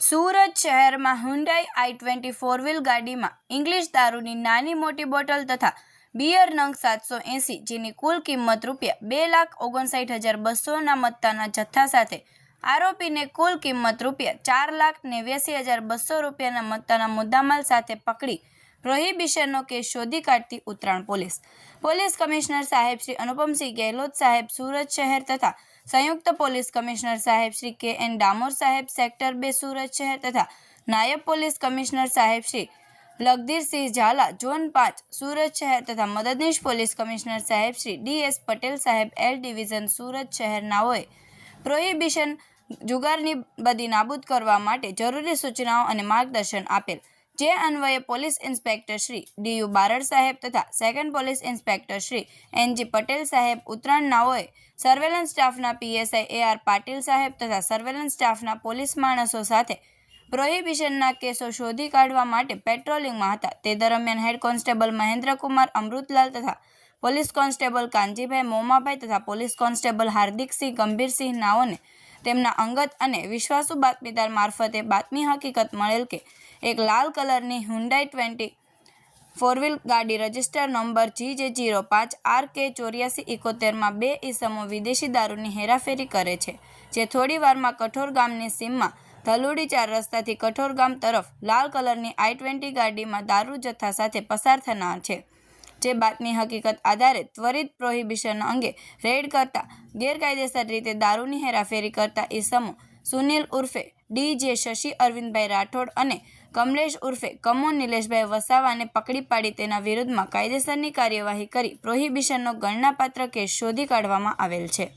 સુરત શહેરમાં Hyundai i20 4 wheel ગાડીમાં English દારૂની નાની મોટી બોટલ તથા બિયર નંગ 780 જેની કુલ કિંમત ₹2,59,200ના મત્તાના જથ્થા સાથે આરોપીને કુલ કિંમત ₹4,89,200 મત્તાના મુદ્દામાલ સાથે પકડી પ્રોહિબિશનનો કેસ શોધી કાઢતી ઉત્તરાણ પોલીસ કમિશનર સાહેબ શ્રી અનુપમસિંહ ગેહલોત સાહેબ સુરત શહેર તથા સંયુક્ત પોલીસ કમિશનર સાહેબ શ્રી કે.એન. ડામોર સાહેબ સેક્ટર 2 સુરત શહેર તથા નાયબ પોલીસ કમિશનર સાહેબ શ્રી લખધીરસિંહ ઝાલા ઝોન 5 સુરત શહેર તથા મદદનીશ પોલીસ કમિશનર સાહેબ શ્રી ડી.એસ. પટેલ સાહેબ એલ ડિવિઝન સુરત શહેરનાઓએ પ્રોહિબિશન જુગારની બદી નાબૂદ કરવા માટે જરૂરી સૂચનાઓ અને માર્ગદર્શન આપેલ, જે અન્વયે police inspector Shri DU. Barad Saheb તથા second police inspector Shri NG. Patel Saheb ઉત્તરાણનાઓએ સર્વેલન્સ સ્ટાફના પીએસઆઈ એ.આર. પાટીલ સાહેબ તથા સર્વેલન્સ સ્ટાફના પોલીસ માણસો સાથે પ્રોહિબિશનના કેસો શોધી કાઢવા માટે પેટ્રોલિંગમાં હતા. તે દરમિયાન હેડ કોન્સ્ટેબલ મહેન્દ્રકુમાર અમૃતલાલ તથા પોલીસ કોન્સ્ટેબલ કાનજીભાઈ મોમાભાઈ તથા પોલીસ કોન્સ્ટેબલ હાર્દિકસિંહ ગંભીરસિંહ નાઓને તેમના અંગત અને વિશ્વાસુ બાતમીદાર મારફતે બાતમી હકીકત મળેલ કે એક લાલ કલરની હુન્ડાઈ 20 4 વ્હીલ ગાડી રજિસ્ટર નંબર GJ05RK8471માં બે ઈસમો વિદેશી દારૂની હેરાફેરી કરે છે, જે થોડી વારમાં કઠોર ગામની સીમમાં ધલુડી 4 રસ્તાથી કઠોર ગામ તરફ લાલ કલરની i20 ગાડીમાં દારૂ જથ્થા સાથે પસાર થનાર છે. જે બાતમી હકીકત આધારે ત્વરિત પ્રોહિબિશન અંગે રેડ કરતા ગેરકાયદેસર રીતે દારૂની હેરાફેરી કરતા ઈસમો સુનિલ ઉર્ફે ડી.જે. શશી અરવિંદભાઈ રાઠોડ અને કમલેશ ઉર્ફે કમો નિલેશભાઈ વસાવાને પકડી પાડી તેના વિરુદ્ધમાં કાયદેસરની કાર્યવાહી કરી પ્રોહિબિશનનો ગણનાપાત્ર કેસ શોધી કાઢવામાં આવેલ છે.